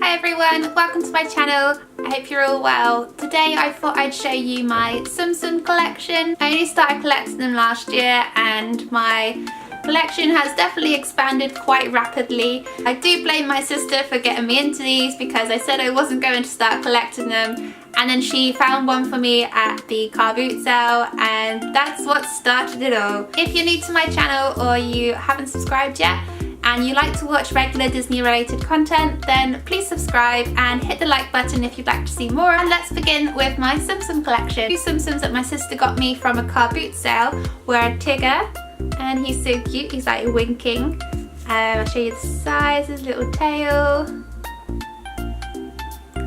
Hi everyone, welcome to my channel. I hope you're all well. Today I thought I'd show you my Tsum Tsum collection. I only started collecting them last year and my collection has definitely expanded quite rapidly. I do blame my sister for getting me into these because I said I wasn't going to start collecting them, and then she found one for me at the car boot sale, and that's what started it all. If you're new to my channel or you haven't subscribed yet and you like to watch regular Disney related content, then please subscribe and hit the like button if you'd like to see more. And let's begin with my Tsum Tsum collection. Two Tsum Tsums that my sister got me from a car boot sale were Tigger, and he's so cute, he's like winking. I'll show you the size, his little tail.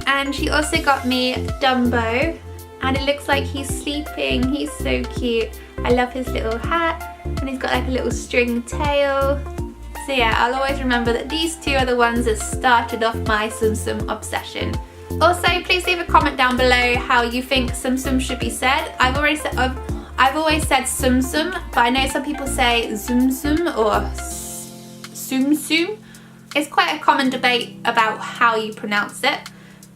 And she also got me Dumbo, and it looks like he's sleeping. He's so cute. I love his little hat, and he's got like a little string tail. So yeah, I'll always remember that these two are the ones that started off my Tsum Tsum obsession. Also, please leave a comment down below how you think Tsum Tsum should be said. I've always said Tsum Tsum, but I know some people say Tsum Tsum or Tsum Tsum. It's quite a common debate about how you pronounce it.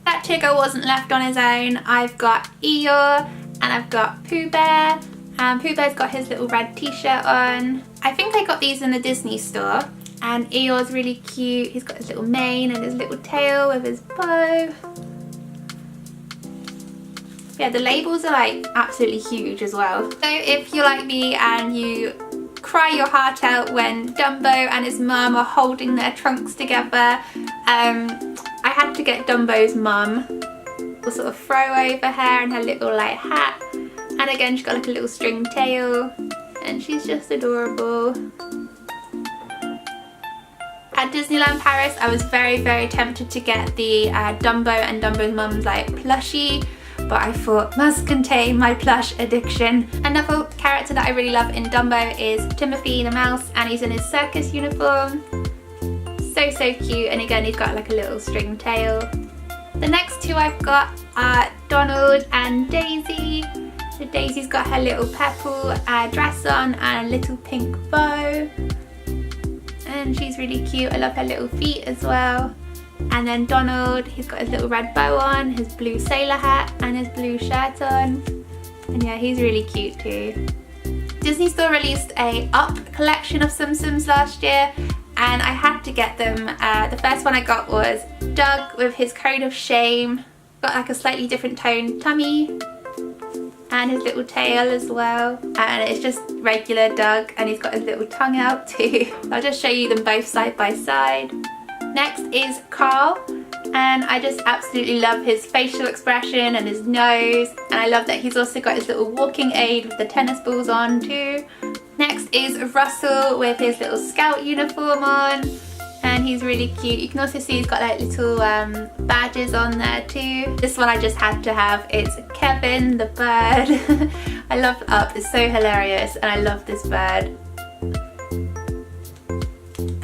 That Tigger wasn't left on his own. I've got Eeyore and I've got Pooh Bear. Pooh Bear's got his little red t-shirt on. I think I got these in the Disney store. And Eeyore's really cute. He's got his little mane and his little tail with his bow. Yeah, the labels are like absolutely huge as well. So if you're like me and you cry your heart out when Dumbo and his mum are holding their trunks together, I had to get Dumbo's mum. We'll sort of throw over her and her little like hat. And again, she's got like a little string tail and she's just adorable. At Disneyland Paris, I was very tempted to get the Dumbo and Dumbo's mum's like plushie, but I thought must contain my plush addiction. Another character that I really love in Dumbo is Timothy the mouse, and he's in his circus uniform. So cute, and again he's got like a little string tail. The next two I've got are Donald and Daisy. So Daisy's got her little purple dress on and a little pink bow. And she's really cute. I love her little feet as well. And then Donald, he's got his little red bow on, his blue sailor hat and his blue shirt on. And yeah, he's really cute too. Disney Store released a Up collection of Tsum Tsums last year, and I had to get them. The first one I got was Doug with his coat of shame. Got like a slightly different tone tummy and his little tail as well, and it's just regular Doug, and he's got his little tongue out too. I'll just show you them both side by side. Next is Carl, and I just absolutely love his facial expression and his nose, and I love that he's also got his little walking aid with the tennis balls on too. Next is Russell with his little scout uniform on, and he's really cute. You can also see he's got like little badges on there too. This one I just had to have. It's Kevin the bird. I love Up, it's so hilarious, and I love this bird.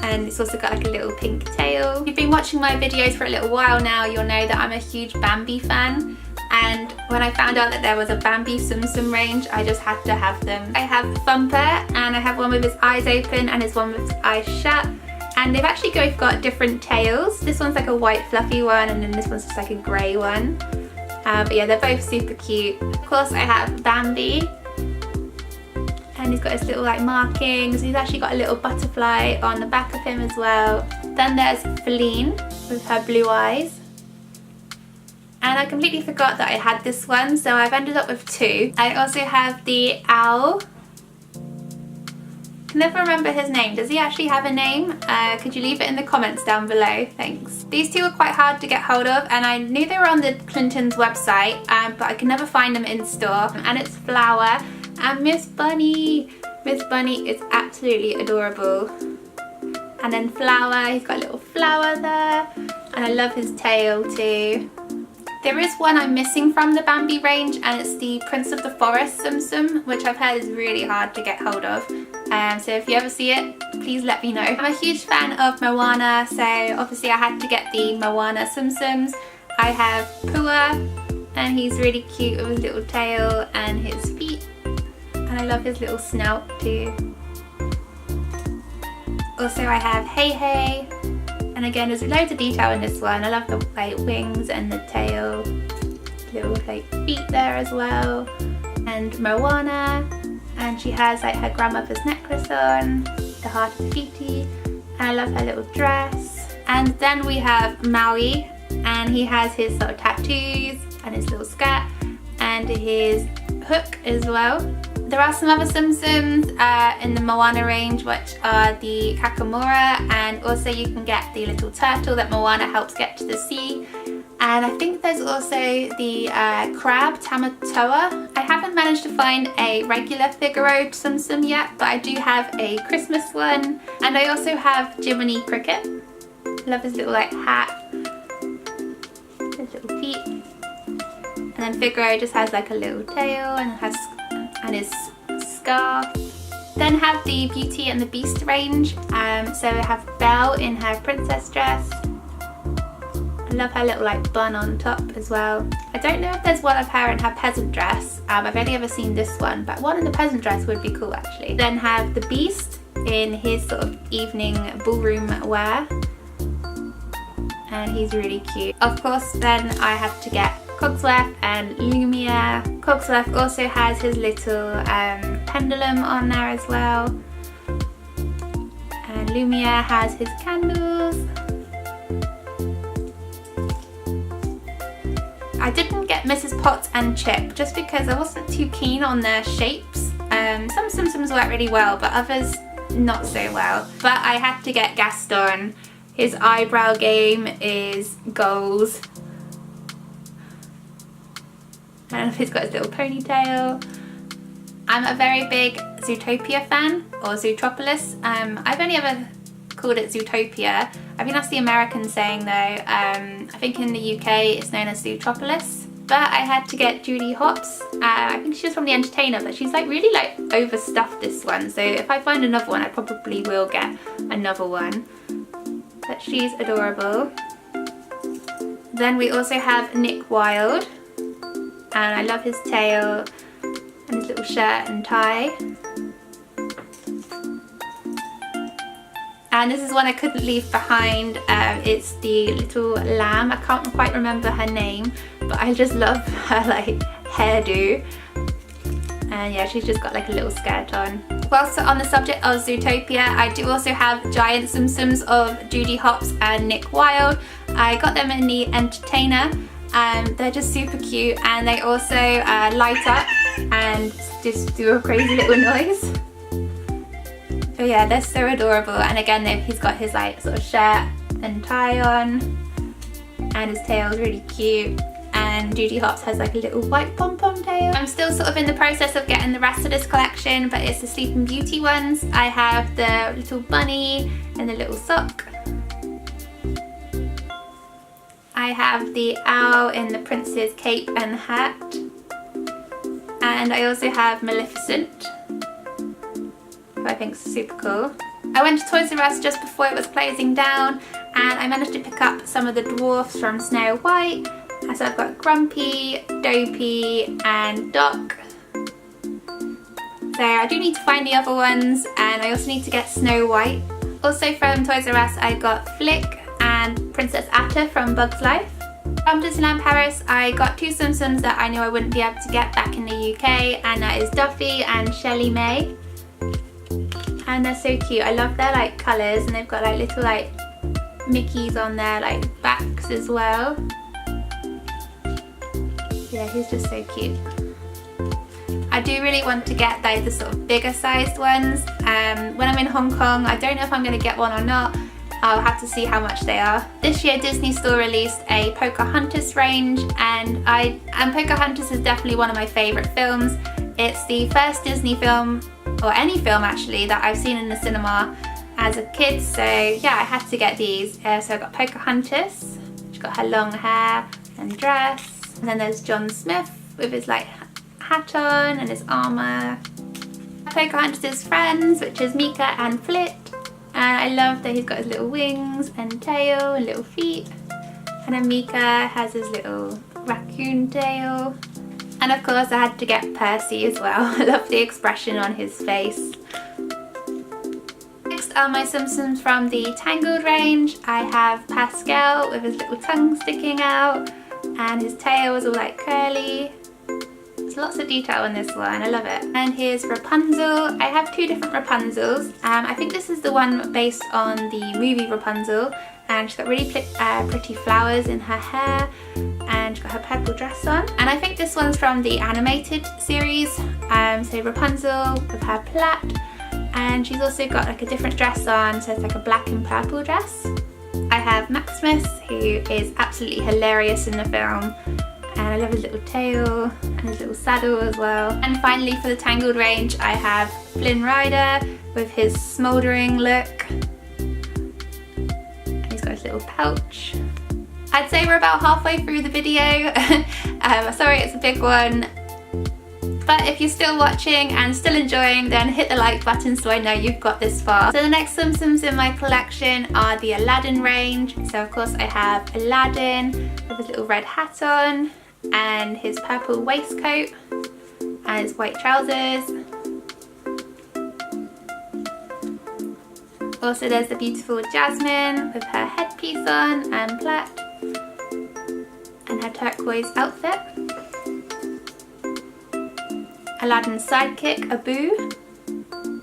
And it's also got like a little pink tail. If you've been watching my videos for a little while now, you'll know that I'm a huge Bambi fan. And when I found out that there was a Bambi Tsum Tsum range, I just had to have them. I have Thumper, and I have one with his eyes open and his one with his eyes shut. And they've actually both got different tails. This one's like a white fluffy one, and then this one's just like a grey one. But yeah, they're both super cute. Of course I have Bambi, and he's got his little like markings. He's actually got a little butterfly on the back of him as well. Then there's Feline with her blue eyes. And I completely forgot that I had this one, so I've ended up with two. I also have the owl. I can never remember his name. Does he actually have a name? Could you leave it in the comments down below? Thanks. These two were quite hard to get hold of, and I knew they were on the Clintons website, but I could never find them in store. And it's Flower and Miss Bunny. Miss Bunny is absolutely adorable. And then Flower, he's got a little flower there, and I love his tail too. There is one I'm missing from the Bambi range, and it's the Prince of the Forest Tsum Tsum, which I've heard is really hard to get hold of. So if you ever see it, please let me know. I'm a huge fan of Moana, so obviously I had to get the Moana Tsum Tsums. I have Pua, and he's really cute with his little tail and his feet. And I love his little snout too. Also I have Hey Hey, And again, there's loads of detail in this one. I love the like wings and the tail, little like feet there as well. And Moana, and she has like her grandmother's necklace on, the heart of Fiti, and I love her little dress. And then we have Maui, and he has his sort of tattoos and his little skirt and his hook as well. There are some other Tsum Tsums in the Moana range, which are the Kakamora, and also you can get the little turtle that Moana helps get to the sea. And I think there's also the crab, Tamatoa. I haven't managed to find a regular Figaro Tsum Tsum yet, but I do have a Christmas one. And I also have Jiminy Cricket. I love his little like hat, his little feet. And then Figaro just has like a little tail and his scarf. Then have the Beauty and the Beast range. So we have Belle in her princess dress. I love her little like bun on top as well. I don't know if there's one of her in her peasant dress. I've only ever seen this one, but one in the peasant dress would be cool actually. Then have the Beast in his sort of evening ballroom wear. And he's really cute. Of course, then I have to get Cogsworth and Lumia. Cogsworth also has his little pendulum on there as well. And Lumia has his candles. I didn't get Mrs. Potts and Chip just because I wasn't too keen on their shapes. Some Tsum Tsums work really well, but others not so well. But I had to get Gaston. His eyebrow game is goals. And he's got his little ponytail. I'm a very big Zootopia fan, or Zootropolis. I've only ever called it Zootopia. I think that's the American saying though. I think in the UK it's known as Zootropolis. But I had to get Judy Hopps. I think she was from The Entertainer, but she's like really like overstuffed this one. So if I find another one, I probably will get another one. But she's adorable. Then we also have Nick Wilde. And I love his tail and his little shirt and tie. And this is one I couldn't leave behind. It's the little lamb. I can't quite remember her name, but I just love her like hairdo. And yeah, she's just got like a little skirt on. Whilst on the subject of Zootopia, I do also have giant Tsum Tsums of Judy Hopps and Nick Wilde. I got them in The Entertainer. They're just super cute, and they also light up and just do a crazy little noise. So yeah, they're so adorable. And again, he's got his like sort of shirt and tie on, and his tail's really cute. And Judy Hopps has like a little white pom-pom tail. I'm still sort of in the process of getting the rest of this collection, but it's the Sleeping Beauty ones. I have the little bunny and the little sock. I have the owl in the prince's cape and hat. And I also have Maleficent, who I think is super cool. I went to Toys R Us just before it was closing down, and I managed to pick up some of the dwarfs from Snow White. So I've got Grumpy, Dopey and Doc. So I do need to find the other ones, and I also need to get Snow White. Also from Toys R Us I got Flick and Princess Atta from Bug's Life. From Disneyland Paris I got two Tsum Tsums that I knew I wouldn't be able to get back in the UK, and that is Duffy and Shelly May. And they're so cute. I love their like colours, and they've got like little like Mickeys on their like backs as well. Yeah, he's just so cute. I do really want to get like the sort of bigger sized ones. When I'm in Hong Kong, I don't know if I'm going to get one or not. I'll have to see how much they are. This year Disney Store released a Pocahontas range, and Pocahontas is definitely one of my favourite films. It's the first Disney film, or any film actually, that I've seen in the cinema as a kid, so yeah, I had to get these. So I got Pocahontas, she's got her long hair and dress. And then there's John Smith with his like hat on and his armour. Pocahontas' friends, which is Mika and Flit. And I love that he's got his little wings and tail and little feet. And then Mika has his little raccoon tail. And of course I had to get Percy as well. I love the expression on his face. Next Next are my Tsum Tsums from the Tangled range. I have Pascal with his little tongue sticking out and his tail is all like curly. There's lots of detail in this one, I love it. And here's Rapunzel. I have two different Rapunzels. I think this is the one based on the movie Rapunzel, and she's got really pretty flowers in her hair, and she's got her purple dress on. And I think this one's from the animated series, so Rapunzel with her plait, and she's also got like a different dress on, so it's like a black and purple dress. I have Maximus, who is absolutely hilarious in the film, and I love his little tail and his little saddle as well. And finally for the Tangled range, I have Flynn Rider with his smouldering look. And he's got his little pouch. I'd say we're about halfway through the video. Sorry it's a big one. But if you're still watching and still enjoying, then hit the like button so I know you've got this far. So the next Tsum Tsums in my collection are the Aladdin range. So of course I have Aladdin with his little red hat on and his purple waistcoat and his white trousers. Also there's the beautiful Jasmine with her headpiece on and plait and her turquoise outfit. Aladdin's sidekick, Abu,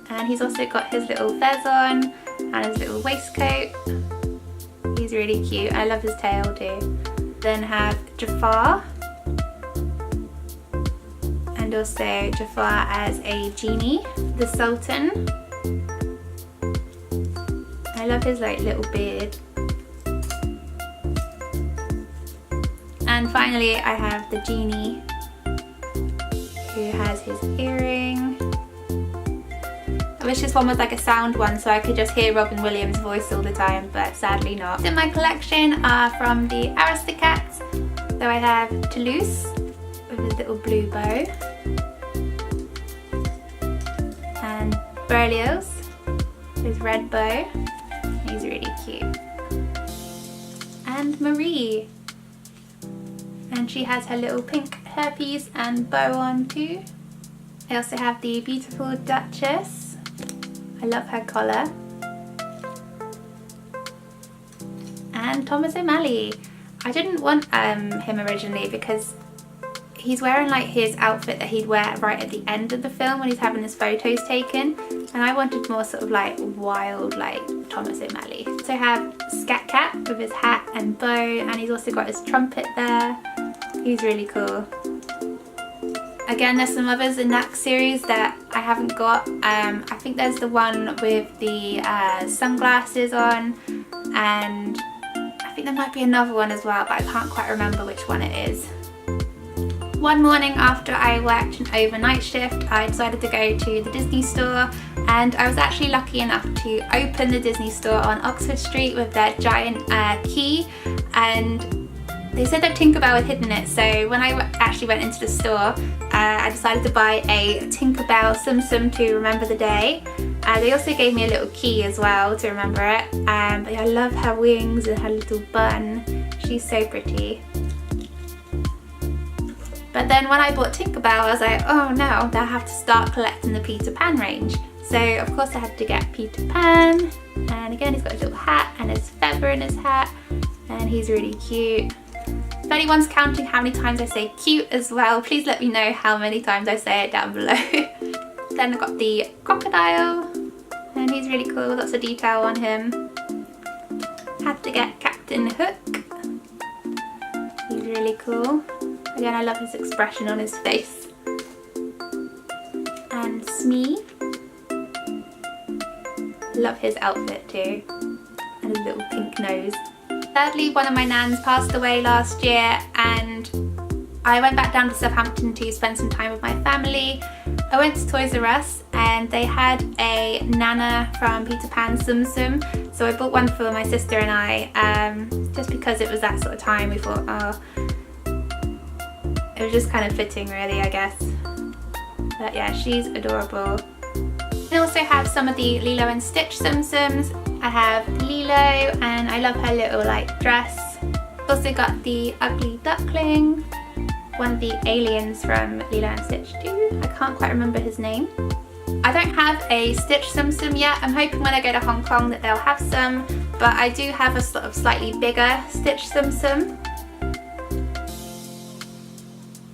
and he's also got his little fez on and his little waistcoat. He's really cute. I love his tail too. Then have Jafar, and also Jafar as a genie, the Sultan. I love his like little beard. And finally I have the genie, who has his earring. I wish this one was like a sound one so I could just hear Robin Williams' voice all the time, but sadly not. In my collection are from the Aristocats. So I have Toulouse with his little blue bow, and Berlioz with his red bow. He's really cute. And Marie, and she has her little pink hairpiece and bow on too. I also have the beautiful Duchess. I love her collar. And Thomas O'Malley. I didn't want him originally because he's wearing like his outfit that he'd wear right at the end of the film when he's having his photos taken, and I wanted more sort of like wild like Thomas O'Malley. So I have Scat Cat with his hat and bow, and he's also got his trumpet there. He's really cool. Again, there's some others in that series that I haven't got. I think there's the one with the sunglasses on, and I think there might be another one as well, but I can't quite remember which one it is. One morning after I worked an overnight shift, I decided to go to the Disney store, and I was actually lucky enough to open the Disney store on Oxford Street with their giant key, and they said that Tinkerbell had hidden it, so when I actually went into the store, I decided to buy a Tinkerbell Tsum Tsum to remember the day. They also gave me a little key as well to remember it. But yeah, I love her wings and her little bun. She's so pretty. But then when I bought Tinkerbell, I was like, oh no, now I have to start collecting the Peter Pan range. So of course I had to get Peter Pan. And again, he's got a little hat and his feather in his hat. And he's really cute. If anyone's counting how many times I say cute as well, please let me know how many times I say it down below. Then I've got the crocodile, and he's really cool, lots of detail on him. Had to get Captain Hook. He's really cool. Again, I love his expression on his face. And Smee. Love his outfit too. And his little pink nose. Sadly, one of my nans passed away last year, and I went back down to Southampton to spend some time with my family. I went to Toys R Us and they had a Nana from Peter Pan Tsum Tsum, so I bought one for my sister and I, just because it was that sort of time. We thought, oh, it was just kind of fitting really, I guess. But yeah, she's adorable. I also have some of the Lilo and Stitch Tsum Tsums. I have Lilo, and I love her little like dress. Also got the Ugly Duckling, one of the aliens from Lilo and Stitch too. I can't quite remember his name. I don't have a stitch Tsum Tsum yet. I'm hoping when I go to Hong Kong that they'll have some, but I do have a sort of slightly bigger stitch Tsum Tsum.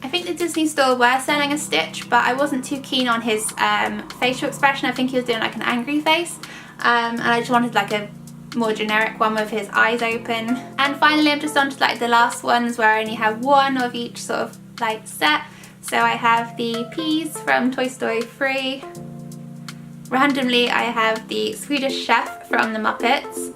I think the Disney store were selling a Stitch, but I wasn't too keen on his facial expression. I think he was doing like an angry face, and I just wanted like a more generic one with his eyes open. And finally I'm just on to like the last ones where I only have one of each sort of like set. So I have the peas from Toy Story 3. Randomly I have the Swedish Chef from the Muppets.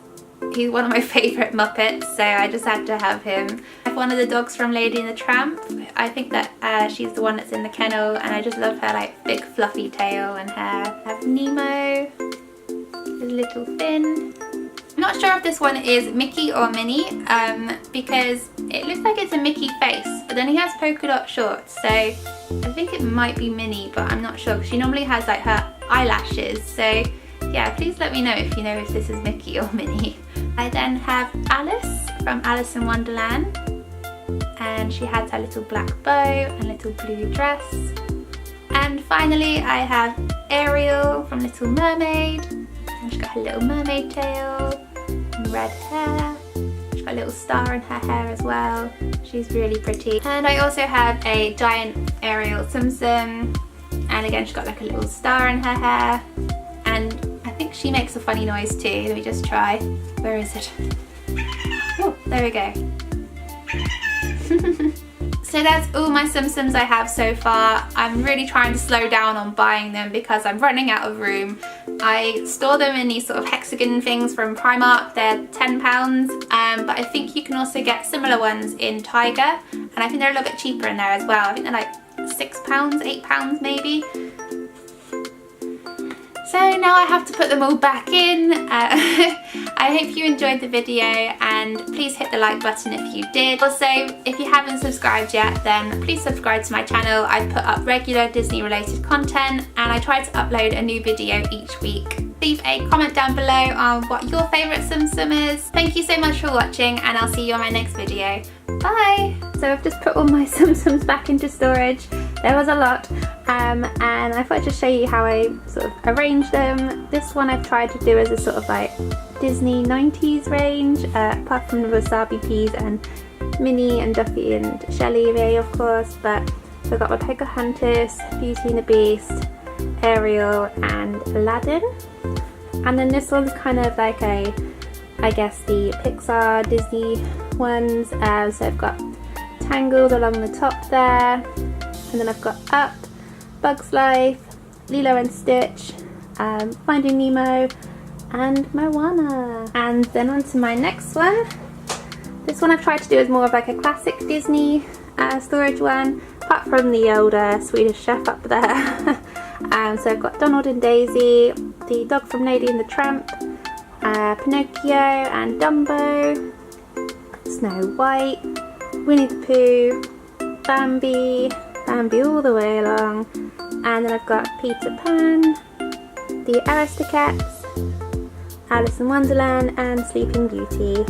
He's one of my favourite Muppets, so I just had to have him. I have one of the dogs from Lady and the Tramp. I think that she's the one that's in the kennel, and I just love her like big fluffy tail and hair. I have Nemo, his little fin. I'm not sure if this one is Mickey or Minnie, because it looks like it's a Mickey face, but then he has polka dot shorts, so I think it might be Minnie, but I'm not sure because she normally has like her eyelashes. So yeah, please let me know if you know if this is Mickey or Minnie. I then have Alice from Alice in Wonderland, and she has her little black bow and little blue dress. And finally I have Ariel from Little Mermaid, and she's got her little mermaid tail and red hair. She's got a little star in her hair as well. She's really pretty. And I also have a giant Ariel Tsum Tsum, and again she's got like a little star in her hair, and I think she makes a funny noise too. Let me just try. Where is it? Oh, there we go. So that's all my Tsum Tsums I have so far. I'm really trying to slow down on buying them because I'm running out of room. I store them in these sort of hexagon things from Primark. They're £10, but I think you can also get similar ones in Tiger, and I think they're a little bit cheaper in there as well. I think they're like £6, £8 maybe. So now I have to put them all back in. I hope you enjoyed the video, and please hit the like button if you did. Also, if you haven't subscribed yet, then please subscribe to my channel. I put up regular Disney related content, and I try to upload a new video each week. Leave a comment down below on what your favourite Tsum Tsum is. Thank you so much for watching, and I'll see you on my next video. Bye! So I've just put all my Tsum Tsums back into storage. There was a lot, and I thought I'd just show you how I sort of arrange them. This one I've tried to do as a sort of like Disney 90s range, apart from the Wasabi Peas and Minnie and Duffy and Shelley Ray of course, but I've got my Pocahontas, Beauty and the Beast, Ariel and Aladdin. And then this one's kind of like a, I guess, the Pixar Disney ones. So I've got Tangled along the top there, and then I've got Up, Bug's Life, Lilo and Stitch, Finding Nemo and Moana. And then on to my next one. This one I've tried to do as more of like a classic Disney storage one, apart from the older Swedish Chef up there. So I've got Donald and Daisy, the dog from Lady and the Tramp, Pinocchio and Dumbo, Snow White, Winnie the Pooh, Bambi all the way along, and then I've got Peter Pan, the Aristocats, Alice in Wonderland and Sleeping Beauty.